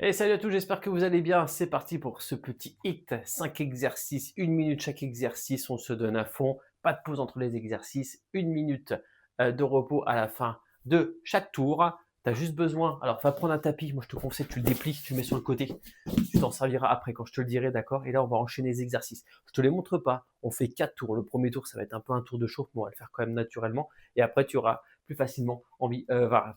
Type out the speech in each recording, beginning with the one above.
Et salut à tous, j'espère que vous allez bien. C'est parti pour ce petit hit. 5 exercices, 1 minute chaque exercice. On se donne à fond. Pas de pause entre les exercices. 1 minute de repos à la fin de chaque tour. Tu as juste besoin. Alors, va prendre un tapis. Moi, je te conseille, tu le déplies, tu le mets sur le côté. Tu t'en serviras après quand je te le dirai, d'accord? Et là, on va enchaîner les exercices. Je te les montre pas. On fait 4 tours. Le premier tour, ça va être un peu un tour de chauffe, mais on va le faire quand même naturellement. Et après, tu auras plus facilement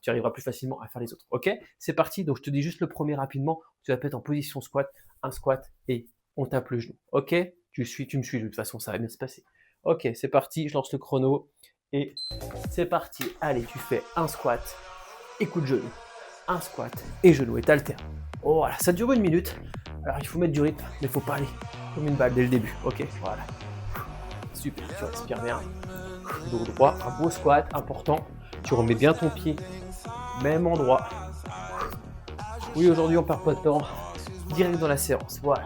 tu arriveras plus facilement à faire les autres. Ok, c'est parti. Donc je te dis juste le premier rapidement. Tu vas te mettre en position squat, un squat et on tape le genou. Ok, tu me suis de toute façon, ça va bien se passer. Ok, c'est parti. Je lance le chrono et c'est parti. Allez, tu fais un squat et coup de genou, un squat et genou et t'alternes. Oh, voilà, ça dure 1 minute. Alors il faut mettre du rythme, mais il faut pas aller comme une balle dès le début. Ok, voilà. Super, tu respires bien. Dos droit, un beau squat, important. Tu remets bien ton pied, même endroit. Oui, aujourd'hui on perd pas de temps. Direct dans la séance, voilà.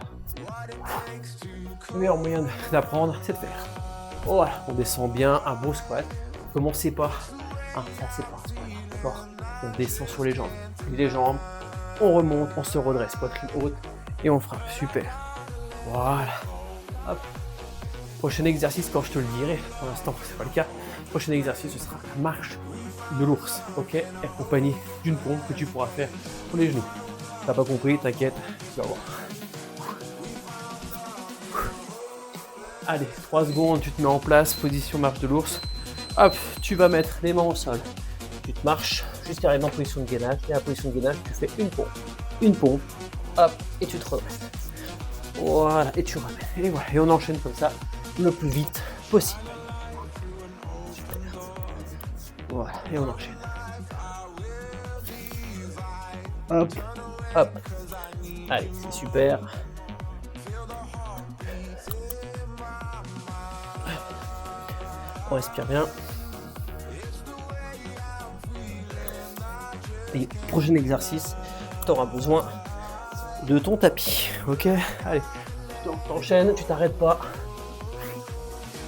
Le meilleur moyen d'apprendre, c'est de faire. Voilà, on descend bien, un beau squat. Commencez pas. Ça c'est pas un squat, d'accord? On descend sur les jambes. Puis les jambes, on remonte, on se redresse, poitrine haute et on frappe. Super. Voilà. Hop. Prochain exercice quand je te le dirai. Pour l'instant, c'est pas le cas. Prochain exercice, ce sera la marche de l'ours, ok, accompagné d'une pompe que tu pourras faire pour les genoux. T'as pas compris, t'inquiète, tu vas voir. Allez, 3 secondes, tu te mets en place, position marche de l'ours. Hop, tu vas mettre les mains au sol. Tu te marches jusqu'à arriver en position de gainage. Et à la position de gainage, tu fais une pompe, hop, et tu te redresses. Voilà, et tu ramènes. Et voilà, et on enchaîne comme ça le plus vite possible. Voilà, et on enchaîne. Hop, hop. Allez, c'est super. On respire bien. Et prochain exercice, tu auras besoin de ton tapis. Ok, allez, tu t'enchaînes, tu t'arrêtes pas.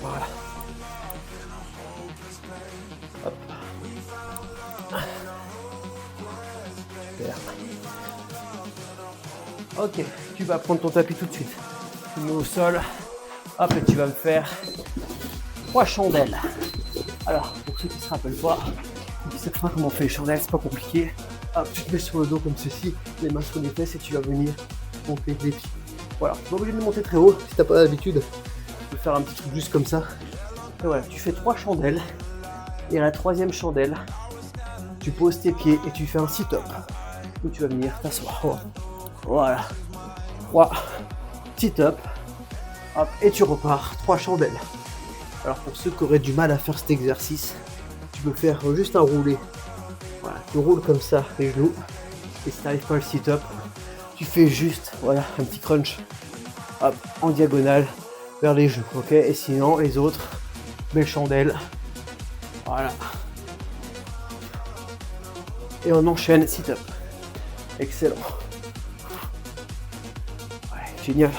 Voilà. Hop. Super. Ok, tu vas prendre ton tapis tout de suite. Tu le mets au sol. Hop, et tu vas me faire 3 chandelles. Alors, pour ceux qui ne se rappellent pas, qui ne savent pas comment on fait les chandelles, c'est pas compliqué. Hop, tu te mets sur le dos comme ceci, les mains sur les fesses et tu vas venir monter les pieds. Voilà, tu n'es pas obligé de monter très haut si tu n'as pas l'habitude. Tu peux faire un petit truc juste comme ça. Et voilà, tu fais 3 chandelles. Et à la 3e chandelle, tu poses tes pieds et tu fais un sit-up. Où tu vas venir t'asseoir. Voilà. 3 sit-up. Hop, et tu repars. 3 chandelles. Alors pour ceux qui auraient du mal à faire cet exercice, tu peux faire juste un roulé. Voilà, tu roules comme ça les genoux. Et si tu n'arrives pas à le sit-up, tu fais juste voilà, un petit crunch. Hop, en diagonale vers les genoux. Ok, et sinon les autres, belle chandelle. Voilà. Et on enchaîne sit-up. Excellent. Ouais, génial.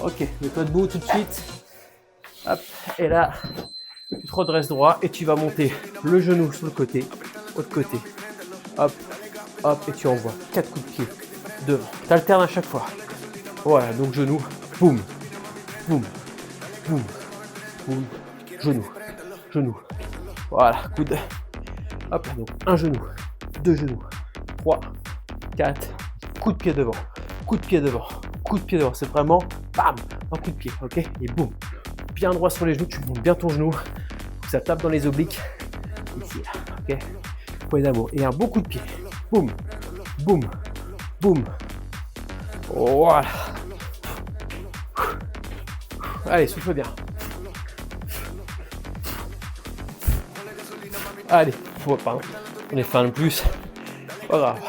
Ok, mets-toi debout tout de suite. Hop, et là, tu te redresses droit et tu vas monter le genou sur le côté, autre côté. Hop, hop, et tu envoies 4 coups de pied devant. Tu alternes à chaque fois. Voilà, donc genou, boum, boum, boum, boum, genou, genou. Voilà, coude. Hop, donc un genou, 2 genoux, 3, 4, coup de pied devant, coup de pied devant, coup de pied devant. C'est vraiment, bam, un coup de pied, ok? Et boum. Bien droit sur les genoux, tu montes bien ton genou, ça tape dans les obliques, ici, là, ok? Poignée d'amour, et un beau coup de pied, boum, boum, boum, voilà. Allez, souffle bien. Allez, pardon, on est fait un de plus, pas grave.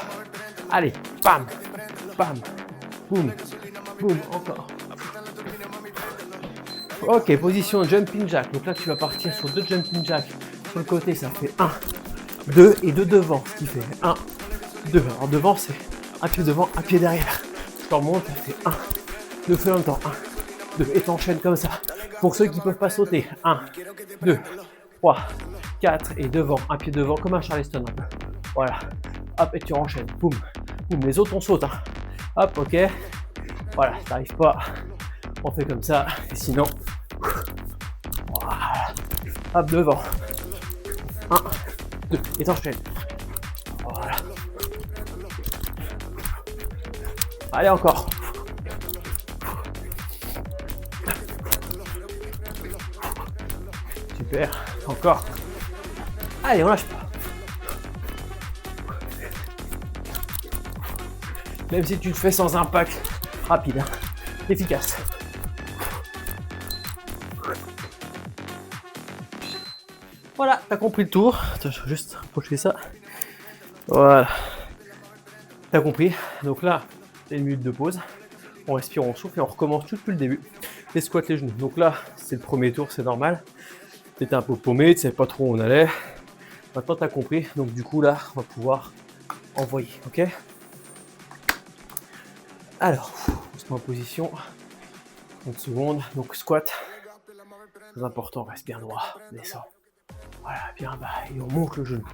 Allez, bam, bam, boum, boum, encore. Ok, position jumping jack. Donc là, tu vas partir sur 2 jumping jack. Sur le côté, ça fait 1, 2 et 2 devant. Ce qui fait 1, 2. Alors devant, c'est un pied devant, un pied derrière. Je te remonte, ça fait 1, 2 fois en même temps. 1, 2. Et t'enchaînes comme ça. Pour ceux qui ne peuvent pas sauter, 1, 2, 3, 4 et devant. Un pied devant, comme un Charleston un peu. Voilà. Hop, et tu enchaînes. Boum, Boum, les autres, on saute. Hein. Hop, ok. Voilà, si t'arrives pas, on fait comme ça. Et sinon, voilà. Hop, devant. 1, 2, et t'enchaînes. Voilà. Allez, encore. Super, encore. Allez, on lâche pas. Même si tu le fais sans impact, rapide, hein, efficace. Voilà, t'as compris le tour. Attends, je vais juste approcher ça. Voilà. T'as compris. Donc là, c'est une minute de pause. On respire, on souffle et on recommence tout depuis le début. Les squats, les genoux. Donc là, c'est le premier tour, c'est normal. T'étais un peu paumé, tu savais pas trop où on allait. Maintenant, t'as compris. Donc du coup, là, on va pouvoir envoyer. Ok ? Alors, on se met en position. 30 secondes. Donc squat. Très important, reste bien droit. Descend. Voilà, bien bas. Et on monte le genou.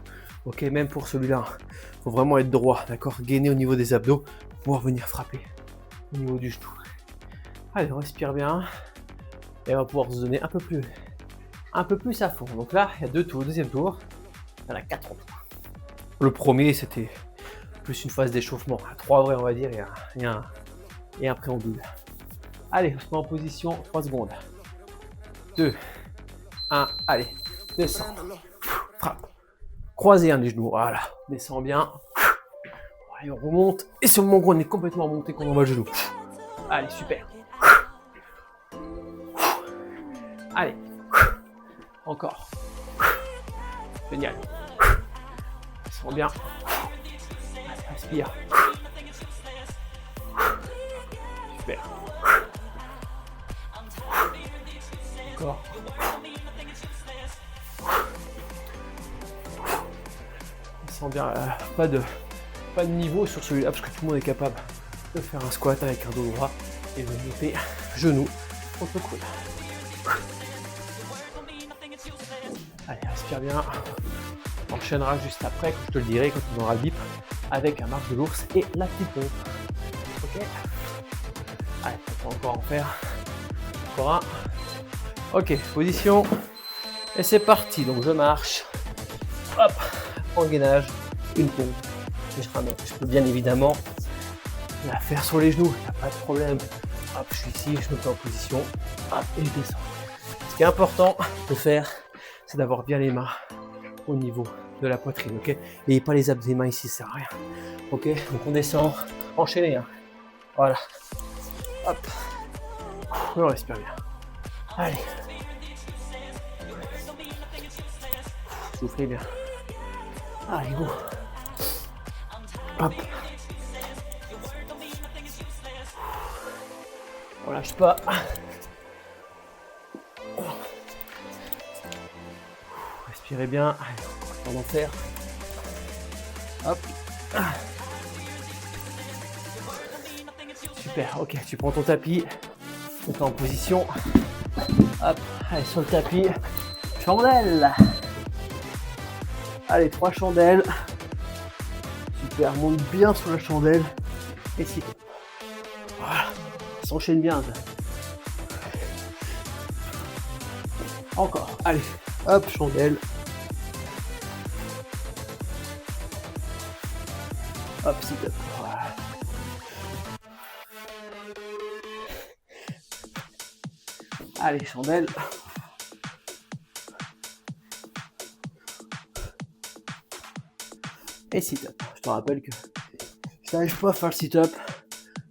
Ok, même pour celui-là, il faut vraiment être droit. D'accord ? Gainer au niveau des abdos pour pouvoir venir frapper au niveau du genou. Allez, on respire bien. Et on va pouvoir se donner un peu plus à fond. Donc là, il y a 2 tours. Deuxième tour, il y en a 4 en tout. Le premier, c'était plus une phase d'échauffement. 3 vrais, on va dire, et un préambule. Allez, on se met en position, 3 secondes. 2, 1, allez, descend. Frappe. Croisez les genoux, voilà. Descend bien. Allez, on remonte. Et sur le moment où on est complètement monté, qu'on envoie le genou. Allez, super. Allez. Encore. Génial. Descend bien. Allez, respire. Super. Encore. Descend bien. Pas de niveau sur celui-là parce que tout le monde est capable de faire un squat avec un dos droit et de monter genou contre le coude. Allez, respire bien. On enchaînera juste après, comme je te le dirai, quand on aura le bip, avec un marche de l'ours et la petite pompe. Ok. Allez, on va encore en faire. Encore un. Ok, position. Et c'est parti. Donc je marche. Hop, engainage, une pompe. Et je ramène. Je peux bien évidemment la faire sur les genoux, il n'y a pas de problème. Hop, je suis ici, je me mets en position. Hop, et je descends. Ce qui est important de faire, c'est d'avoir bien les mains au niveau de la poitrine, ok ? Et pas les abdos des mains ici, ça sert à rien. Ok, donc on descend, enchaîné, hein. Voilà. Hop. On respire bien. Allez. Soufflez bien. Allez, go. Hop. On lâche pas. Respirez bien. Allez, on va en faire. Hop. Super, ok, tu prends ton tapis. Tu te mets en position. Hop, allez, sur le tapis. Chandelle. Allez, 3 chandelles. Super, monte bien sur la chandelle. Et si. Voilà, ça s'enchaîne bien. Ça. Encore, allez, hop, chandelle. Hop, sit-up. Voilà. Allez, chandelle. Et sit-up. Je te rappelle que si tu n'arrives pas à faire le sit-up,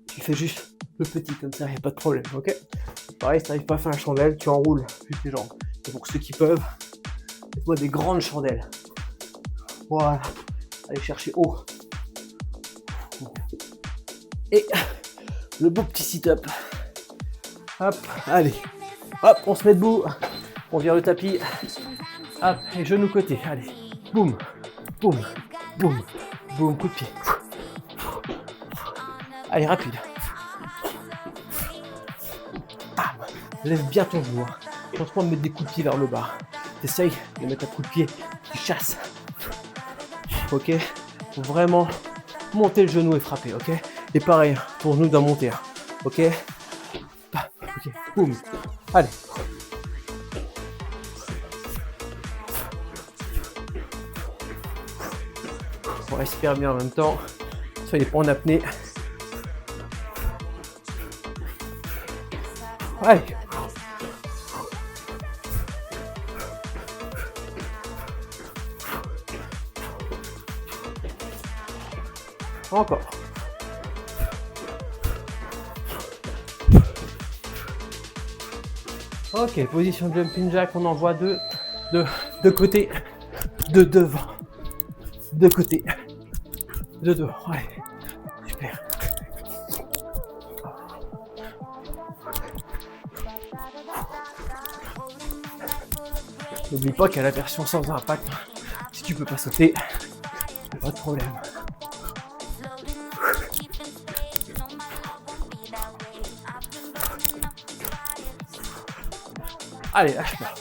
tu fais juste le petit comme ça, il n'y a pas de problème, ok ? Pareil, si tu n'arrives pas à faire la chandelle, tu enroules juste les jambes. Et pour ceux qui peuvent, faites-moi des grandes chandelles. Voilà. Allez chercher haut. Et le beau petit sit-up. Hop, allez. Hop, on se met debout. On vire le tapis. Hop, et genoux côté. Allez. Boum, boum, boum, boum, coup de pied. Allez, rapide. Bam. Lève bien ton genou. Pense-moi de mettre des coups de pied vers le bas. T'essayes de mettre un coup de pied qui chasse. Ok. Faut vraiment montez le genou et frappez, ok? Et pareil, ton genou doit monter, hein, ok? Ok, boum. Allez. On respire bien en même temps. Soyez pas en apnée. Allez. Encore. Ok, position jumping jack, on envoie de côté, de devant, de côté, de devant. Allez, super. N'oublie pas qu'il y a la version sans impact. Si tu peux pas sauter, pas de problème. Allez, lâche pas.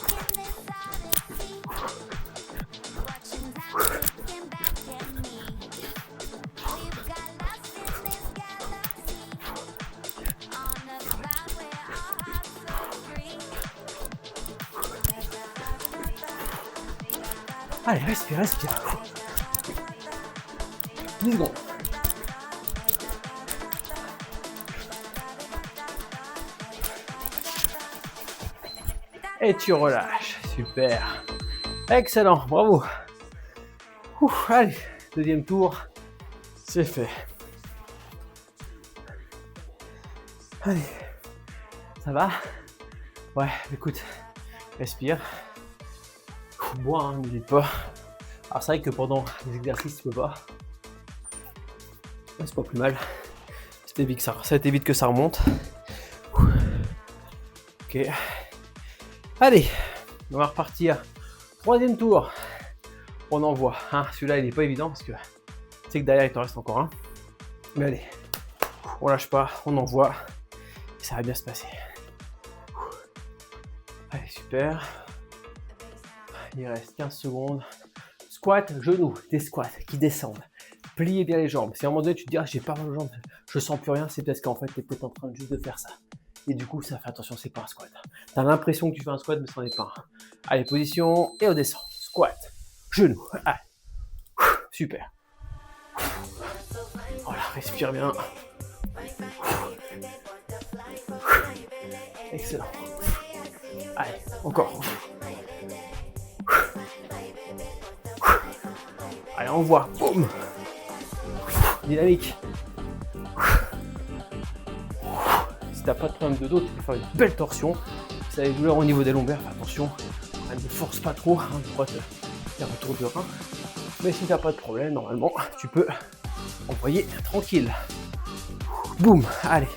Allez, respire, respire. 10 secondes. Et tu relâches. Super. Excellent, bravo. Allez, deuxième tour. C'est fait. Allez. Ça va? Ouais, écoute. Respire. Bois, hein, n'hésite pas. Alors c'est vrai que pendant les exercices, tu peux pas. C'est pas plus mal. Ça t'évite que ça remonte. Ok. Allez, on va repartir. Troisième tour. On envoie. Hein, celui-là, il n'est pas évident parce que tu sais que derrière, il t'en reste encore un. Mais allez, on lâche pas, on envoie. Et ça va bien se passer. Allez, super. Il reste 15 secondes. Squat, genoux, des squats qui descendent. Pliez bien les jambes. Si à un moment donné, tu te dis, ah, j'ai pas mal aux jambes, je sens plus rien, c'est parce qu'en fait, tu es peut-être en train juste de faire ça. Et du coup, ça fait attention, c'est pas un squat. Tu as l'impression que tu fais un squat, mais ce n'en est pas un. Allez, position et on descend. Squat, genou. Allez. Super. Voilà, respire bien. Excellent. Allez, encore. Allez, on voit. Boum. Dynamique. Si t'as pas de problème de dos, tu peux faire une belle torsion. Si t'as des douleurs au niveau des lombaires, fais attention. Ne force pas trop, hein, tu pourras te faire un tour de rein. Mais si t'as pas de problème, normalement, tu peux envoyer tranquille. Boum, allez.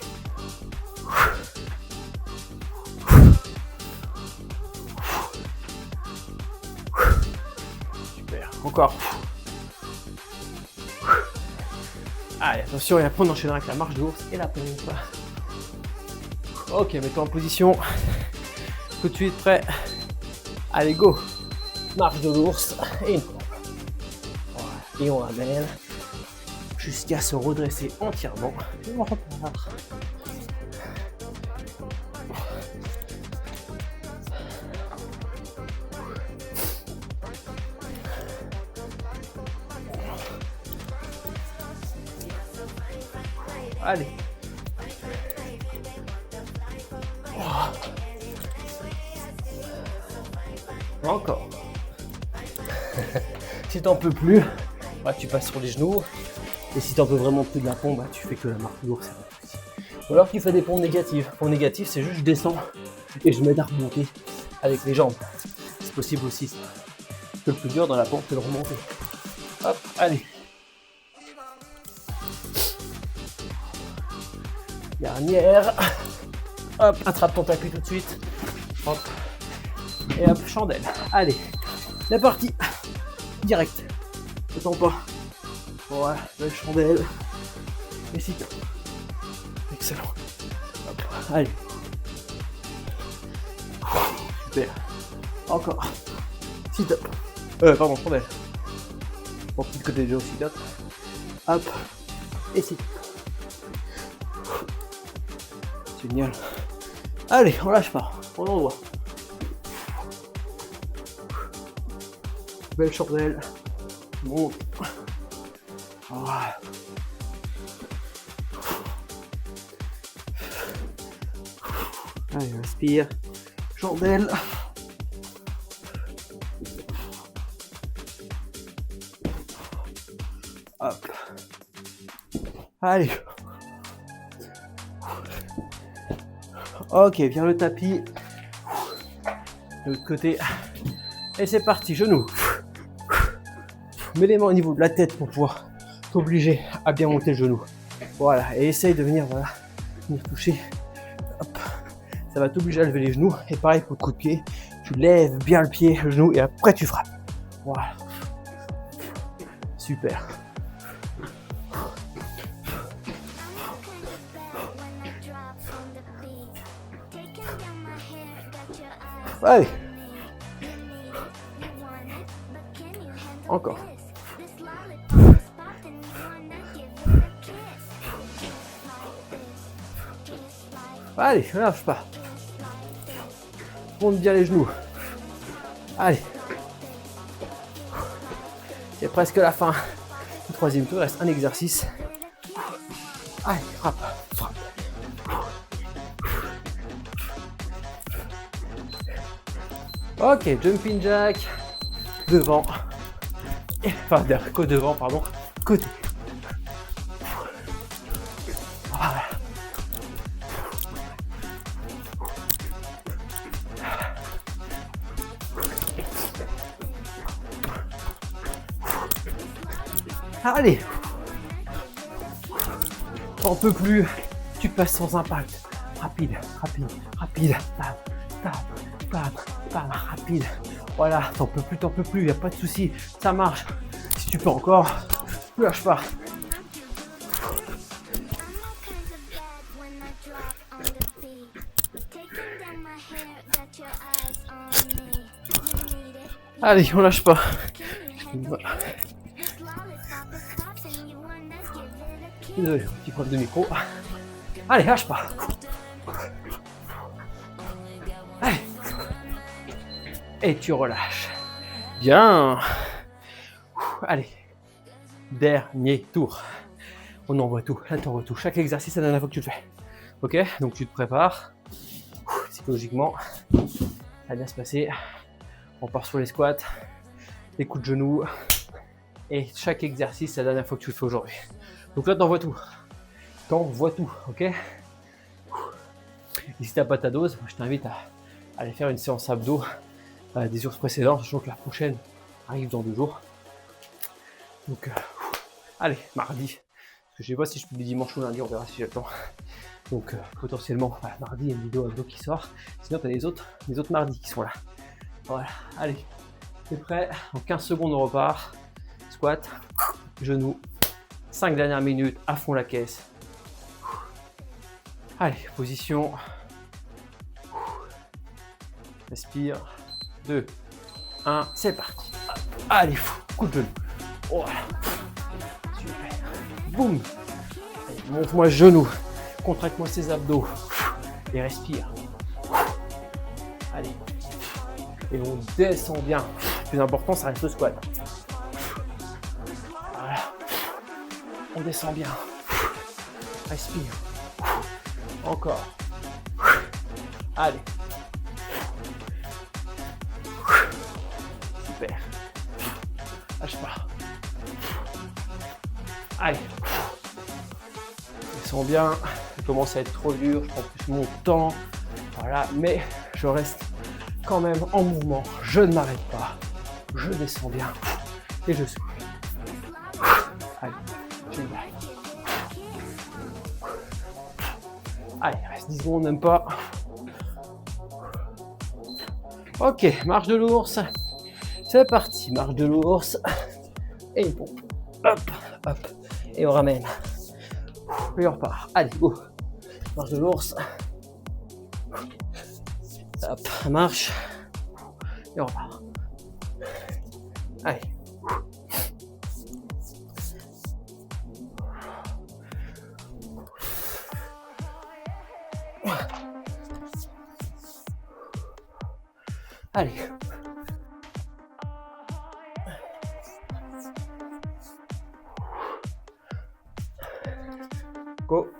Super, encore. Allez, attention, et après on enchaînera avec la marche de l'ours et la pompe. Ok, mets-toi en position. Tout de suite, prêt. Allez, go. Marche de l'ours et une pompe. Voilà. Et on ramène jusqu'à se redresser entièrement. Et on repart. Allez. Encore. Si t'en peux plus, bah, tu passes sur les genoux. Et si t'en peux vraiment plus de la pompe, bah, tu fais que la marche lourde, c'est pas possible. Ou alors tu fais des pompes négatives. Pompes négatives, c'est juste je descends et je m'aide à remonter avec les jambes. C'est possible aussi. Ça. Le plus dur dans la pompe, c'est de remonter. Hop, allez. Dernière. Hop, attrape ton tapis tout de suite. Hop. Et hop, chandelle. Allez, c'est parti. Direct. Attends pas. Voilà, belle chandelle. Et sit-up. Excellent. Hop. Allez. Super. Encore. Sit-up. Pardon, chandelle. Bon, petit côté de sit-up. Hop. Et c'est génial. Allez, on lâche pas, on envoie. Belle chandelle. Monte. Voilà. Allez, inspire. Chandelle. Hop. Allez. Ok, viens le tapis. De l'autre côté. Et c'est parti, genoux. Mets les mains au niveau de la tête pour pouvoir t'obliger à bien monter le genou. Voilà, et essaye de venir, voilà, venir toucher. Hop. Ça va t'obliger à lever les genoux. Et pareil pour le coup de pied, tu lèves bien le pied, le genou, et après tu frappes. Voilà. Super. Allez. Encore. Allez, ne lâche pas. Monte bien les genoux. Allez. C'est presque la fin du troisième tour. Il reste un exercice. Allez, frappe, frappe. Ok, jumping jack. Devant. Enfin, côté devant, pardon. Côté. Voilà. Allez. T'en peux plus. Tu passes sans impact. Rapide, rapide, rapide. Tap, tap, tap, tap, rapide. Voilà, t'en peux plus, y a pas de souci, ça marche. Si tu peux encore, ne lâche pas. Allez, on lâche pas. Désolé, petit problème de micro. Allez, lâche pas. Allez. Et tu relâches. Bien. Allez. Dernier tour. On envoie tout. Là, tu envoies tout. Chaque exercice, c'est la dernière fois que tu le fais. Ok? Donc, tu te prépares. Psychologiquement, ça va bien se passer. On part sur les squats, les coups de genoux. Et chaque exercice, c'est la dernière fois que tu le fais aujourd'hui. Donc là, t'envoies tout. T'envoies tout. Ok? Et si t'as pas ta dose, je t'invite à aller faire une séance abdos des jours précédents, sachant que la prochaine arrive dans 2 jours. Donc, allez, mardi. Parce que je sais pas si je publie dimanche ou lundi, on verra si j'ai le temps. Donc, potentiellement, voilà, mardi, il y a une vidéo abdos qui sort. Sinon, tu as les autres mardis qui sont là. Voilà, allez, t'es prêt? En 15 secondes, on repart. Squat, genoux. 5 dernières minutes, à fond la caisse. Allez, position. Respire. 2, 1, c'est parti. Allez, coup de genou. Voilà. Super. Boum. Monte-moi le genou. Contracte-moi ses abdos. Et respire. Allez. Et on descend bien. Le plus important, ça reste le squat. Voilà. On descend bien. Respire. Encore. Allez. Super. Lâche pas. Allez. Descends bien. Ça commence à être trop dur. Je prends plus mon temps. Voilà. Mais je reste quand même en mouvement. Je ne m'arrête pas. Je descends bien. Et je souffle. Allez. Génial. Allez, reste 10 secondes, même pas. Ok, marche de l'ours. C'est parti, marche de l'ours. Et une pompe. Hop, hop. Et on ramène. Et on repart. Allez, go. Marche de l'ours. Hop, marche. Et on repart. Allez. Allez. Go.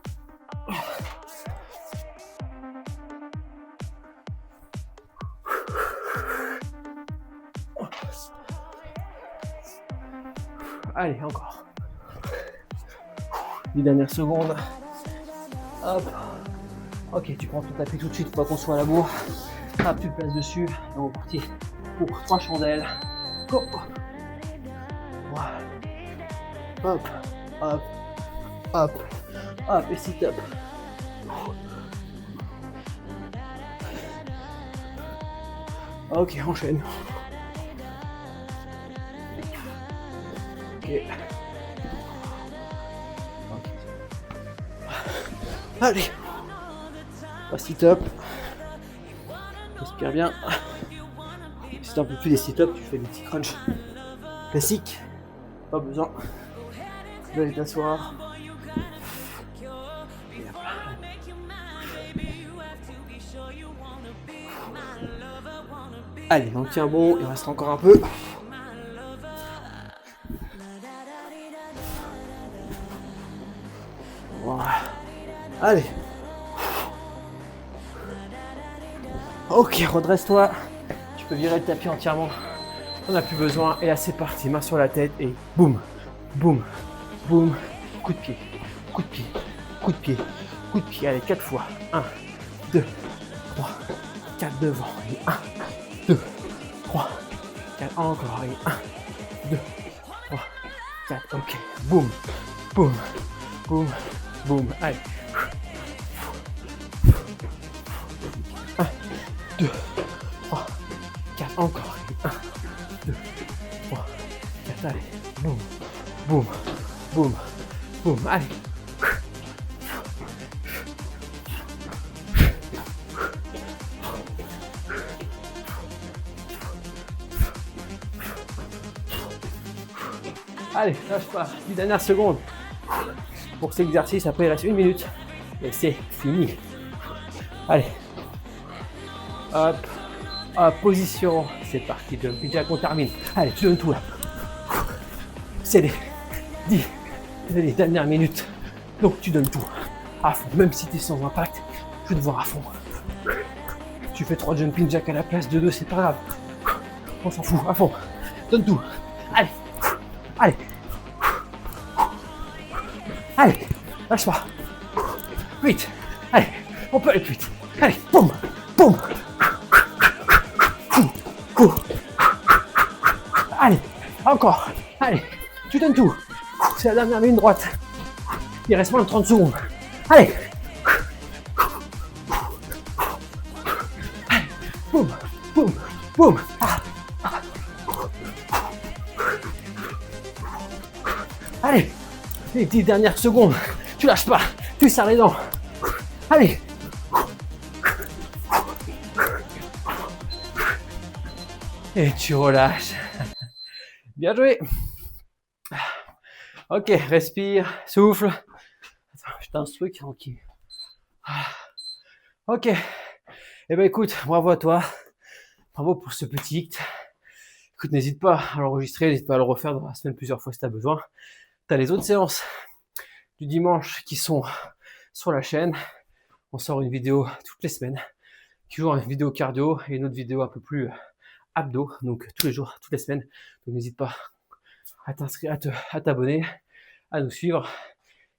Allez, encore. 10 dernières secondes. Hop. Ok, tu prends ton tapis tout de suite, pas qu'on soit à la bourre. Hop, tu te places dessus. Et on est parti pour 3 chandelles. Go. Voilà. Hop, hop, hop, hop, et sit up. Ok, enchaîne. Ok. Allez. Sit-up. Respire bien. Si t'en peux plus des sit-up, tu fais des petits crunchs classiques. Pas besoin d'aller t'asseoir. Allez, on tient bon, il reste encore un peu. Voilà. Allez. Ok, redresse-toi. Tu peux virer le tapis entièrement. On n'a plus besoin. Et là, c'est parti. Main sur la tête et boum, boum, boum. Coup de pied, coup de pied, coup de pied, coup de pied. Allez, 4 fois. 1, 2, 3, 4 devant. Et 1, 2, 3, 4. Encore. Et 1, 2, 3, 4. Ok. Boum, boum, boum, boum. Allez. 1, 2, 3, 4. Encore. Et 1, 2, 3, 4. Allez. Boum, boum, boum, boum. Allez. Allez, lâche pas. 10 dernières secondes. Pour cet exercice, après il reste 1 minute. Et c'est fini. Allez. Hop. Hop, position. C'est parti. Déjà qu'on termine. Allez, tu donnes tout là. C'est les dernières minutes. Donc tu donnes tout. À fond. Même si tu es sans impact, tu te voir à fond. Tu fais 3 jumping jack à la place de 2, c'est pas grave. On s'en fout. À fond. Donne tout. Allez. Allez. Allez. Lâche pas. 8. Allez. On peut aller plus vite. Allez. Boum. Boum. Allez. Encore. Allez. Tu donnes tout. C'est la dernière ligne droite. Il reste moins de 30 secondes. Allez. Allez. Boum. Boum. Boum. Allez. Les 10 dernières secondes. Tu lâches pas. Tu serres les dents. Allez. Et tu relâches. Bien joué. Ok, respire, souffle. Attends, je t'ai un truc. Ok. Ok. Eh ben écoute, bravo à toi. Bravo pour ce petit hit. Écoute, n'hésite pas à l'enregistrer, n'hésite pas à le refaire dans la semaine plusieurs fois si tu as besoin. Tu as les autres séances du dimanche qui sont sur la chaîne. On sort une vidéo toutes les semaines. Toujours une vidéo cardio et une autre vidéo un peu plus abdos. Donc tous les jours, toutes les semaines. Donc n'hésite pas à t'inscrire, à t'abonner, à nous suivre.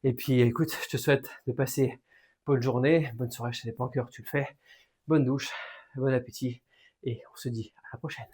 Et puis écoute, je te souhaite de passer bonne journée, bonne soirée, je sais pas encore, tu le fais. Bonne douche, bon appétit et on se dit à la prochaine.